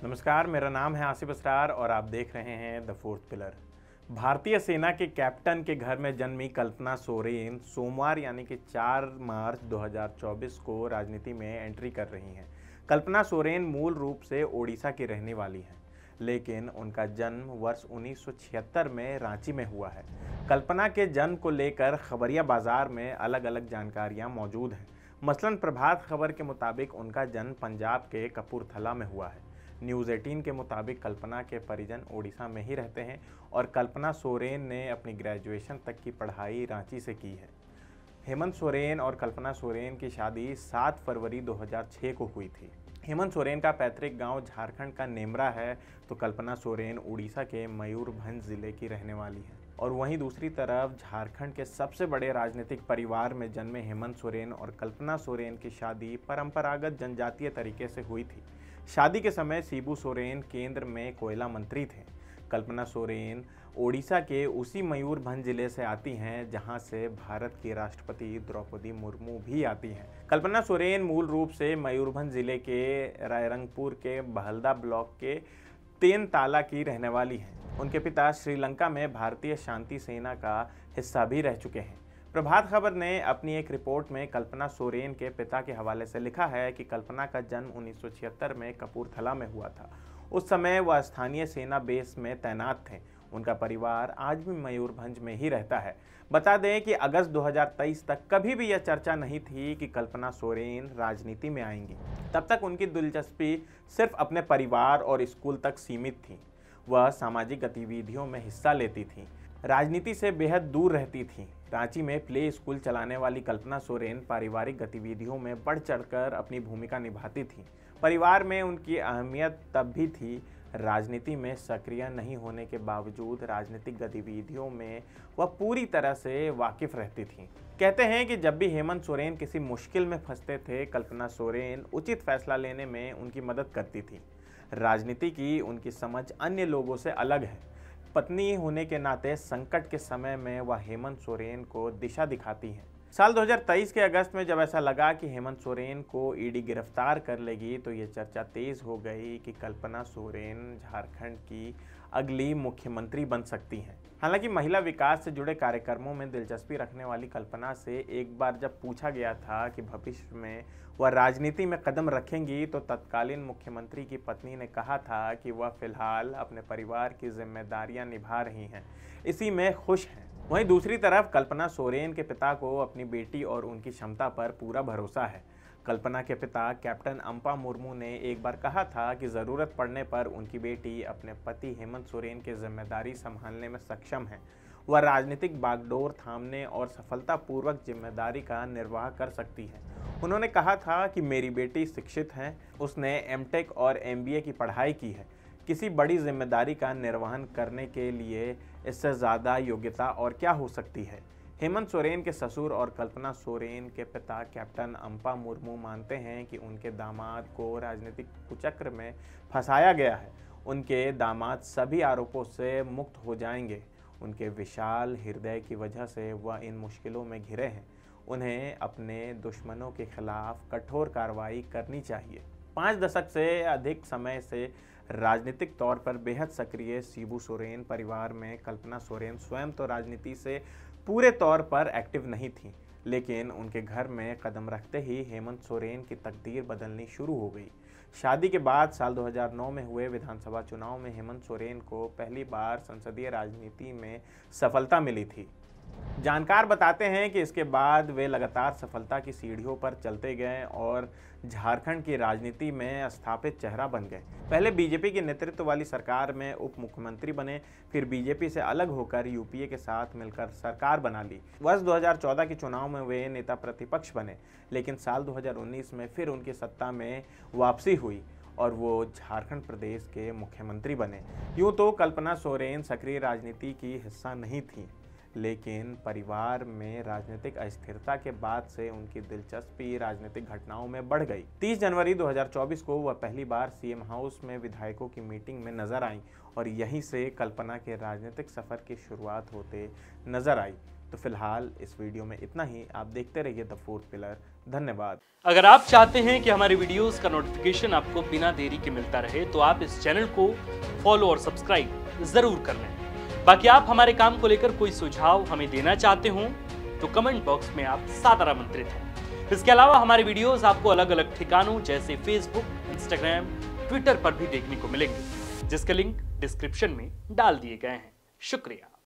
नमस्कार, मेरा नाम है आसिफ असरार और आप देख रहे हैं द फोर्थ पिलर। भारतीय सेना के कैप्टन के घर में जन्मी कल्पना सोरेन सोमवार यानी कि 4 मार्च 2024 को राजनीति में एंट्री कर रही हैं। कल्पना सोरेन मूल रूप से ओडिशा की रहने वाली हैं, लेकिन उनका जन्म वर्ष 1976 में रांची में हुआ है। कल्पना के जन्म को लेकर खबरिया बाजार में अलग अलग जानकारियां मौजूद हैं। मसलन प्रभात खबर के मुताबिक उनका जन्म पंजाब के कपूरथला में हुआ है। न्यूज़ 18 के मुताबिक कल्पना के परिजन ओडिशा में ही रहते हैं और कल्पना सोरेन ने अपनी ग्रेजुएशन तक की पढ़ाई रांची से की है। हेमंत सोरेन और कल्पना सोरेन की शादी 7 फरवरी 2006 को हुई थी। हेमंत सोरेन का पैतृक गांव झारखंड का नेमरा है, तो कल्पना सोरेन उड़ीसा के मयूरभंज जिले की रहने वाली है। और वहीं दूसरी तरफ झारखंड के सबसे बड़े राजनीतिक परिवार में जन्मे हेमंत सोरेन और कल्पना सोरेन की शादी परंपरागत जनजातीय तरीके से हुई थी। शादी के समय शिबू सोरेन केंद्र में कोयला मंत्री थे। कल्पना सोरेन ओडिशा के उसी मयूरभंज जिले से आती हैं जहां से भारत की राष्ट्रपति द्रौपदी मुर्मू भी आती हैं। कल्पना सोरेन मूल रूप से मयूरभंज जिले के रायरंगपुर के बहलदा ब्लॉक के तेनताला की रहने वाली हैं। उनके पिता श्रीलंका में भारतीय शांति सेना का हिस्सा भी रह चुके हैं। प्रभात खबर ने अपनी एक रिपोर्ट में कल्पना सोरेन के पिता के हवाले से लिखा है कि कल्पना का जन्म 1976 में कपूरथला में हुआ था। उस समय वह स्थानीय सेना बेस में तैनात थे। उनका परिवार आज भी मयूरभंज में ही रहता है। बता दें कि अगस्त 2023 तक कभी भी यह चर्चा नहीं थी कि कल्पना सोरेन राजनीति में आएंगी। तब तक उनकी दिलचस्पी सिर्फ अपने परिवार और स्कूल तक सीमित थी। वह सामाजिक गतिविधियों में हिस्सा लेती थीं, राजनीति से बेहद दूर रहती थीं। रांची में प्ले स्कूल चलाने वाली कल्पना सोरेन पारिवारिक गतिविधियों में बढ़ चढ़कर अपनी भूमिका निभाती थीं। परिवार में उनकी अहमियत तब भी थी। राजनीति में सक्रिय नहीं होने के बावजूद राजनीतिक गतिविधियों में वह पूरी तरह से वाकिफ रहती थीं। कहते हैं कि जब भी हेमंत सोरेन किसी मुश्किल में फंसते थे, कल्पना सोरेन उचित फैसला लेने में उनकी मदद करती थी। राजनीति की उनकी समझ अन्य लोगों से अलग है। पत्नी होने के नाते संकट के समय में वह हेमंत सोरेन को दिशा दिखाती हैं। साल 2023 के अगस्त में जब ऐसा लगा कि हेमंत सोरेन को ईडी गिरफ्तार कर लेगी, तो ये चर्चा तेज हो गई कि कल्पना सोरेन झारखंड की अगली मुख्यमंत्री बन सकती हैं। हालांकि महिला विकास से जुड़े कार्यक्रमों में दिलचस्पी रखने वाली कल्पना से एक बार जब पूछा गया था कि भविष्य में वह राजनीति में कदम रखेंगी, तो तत्कालीन मुख्यमंत्री की पत्नी ने कहा था कि वह फिलहाल अपने परिवार की जिम्मेदारियां निभा रही हैं, इसी में खुश हैं। वहीं दूसरी तरफ कल्पना सोरेन के पिता को अपनी बेटी और उनकी क्षमता पर पूरा भरोसा है। कल्पना के पिता कैप्टन अम्पा मुर्मू ने एक बार कहा था कि ज़रूरत पड़ने पर उनकी बेटी अपने पति हेमंत सोरेन की जिम्मेदारी संभालने में सक्षम है। वह राजनीतिक बागडोर थामने और सफलतापूर्वक जिम्मेदारी का निर्वाह कर सकती है। उन्होंने कहा था कि मेरी बेटी शिक्षित है, उसने एमटेक और एमबीए की पढ़ाई की है। किसी बड़ी जिम्मेदारी का निर्वहन करने के लिए इससे ज़्यादा योग्यता और क्या हो सकती है। हेमंत सोरेन के ससुर और कल्पना सोरेन के पिता कैप्टन अम्पा मुर्मू मानते हैं कि उनके दामाद को राजनीतिक कुचक्र में फंसाया गया है। उनके दामाद सभी आरोपों से मुक्त हो जाएंगे। उनके विशाल हृदय की वजह से वह इन मुश्किलों में घिरे हैं। उन्हें अपने दुश्मनों के खिलाफ कठोर कार्रवाई करनी चाहिए। 5 दशक से अधिक समय से राजनीतिक तौर पर बेहद सक्रिय शिबू सोरेन परिवार में कल्पना सोरेन स्वयं तो राजनीति से पूरे तौर पर एक्टिव नहीं थी, लेकिन उनके घर में कदम रखते ही हेमंत सोरेन की तकदीर बदलनी शुरू हो गई। शादी के बाद साल 2009 में हुए विधानसभा चुनाव में हेमंत सोरेन को पहली बार संसदीय राजनीति में सफलता मिली थी। जानकार बताते हैं कि इसके बाद वे लगातार सफलता की सीढ़ियों पर चलते गए और झारखंड की राजनीति में स्थापित चेहरा बन गए। पहले बीजेपी के नेतृत्व वाली सरकार में उप मुख्यमंत्री बने, फिर बीजेपी से अलग होकर यूपीए के साथ मिलकर सरकार बना ली। वर्ष 2014 के चुनाव में वे नेता प्रतिपक्ष बने, लेकिन साल 2019 में फिर उनकी सत्ता में वापसी हुई और वो झारखंड प्रदेश के मुख्यमंत्री बने। यूँ तो कल्पना सोरेन सक्रिय राजनीति की हिस्सा नहीं थी, लेकिन परिवार में राजनीतिक अस्थिरता के बाद से उनकी दिलचस्पी राजनीतिक घटनाओं में बढ़ गई। 30 जनवरी 2024 को वह पहली बार सीएम हाउस में विधायकों की मीटिंग में नजर आई और यहीं से कल्पना के राजनीतिक सफर की शुरुआत होते नजर आई। तो फिलहाल इस वीडियो में इतना ही। आप देखते रहिए द फोर्थ पिलर। धन्यवाद। अगर आप चाहते हैं कि हमारे वीडियोस का नोटिफिकेशन आपको बिना देरी के मिलता रहे तो आप इस चैनल को फॉलो और सब्सक्राइब जरूर कर लें। बाकी आप हमारे काम को लेकर कोई सुझाव हमें देना चाहते हो तो कमेंट बॉक्स में आप सादर आमंत्रित हैं। इसके अलावा हमारे वीडियोस आपको अलग अलग ठिकानों जैसे फेसबुक, इंस्टाग्राम, ट्विटर पर भी देखने को मिलेंगे, जिसके लिंक डिस्क्रिप्शन में डाल दिए गए हैं। शुक्रिया।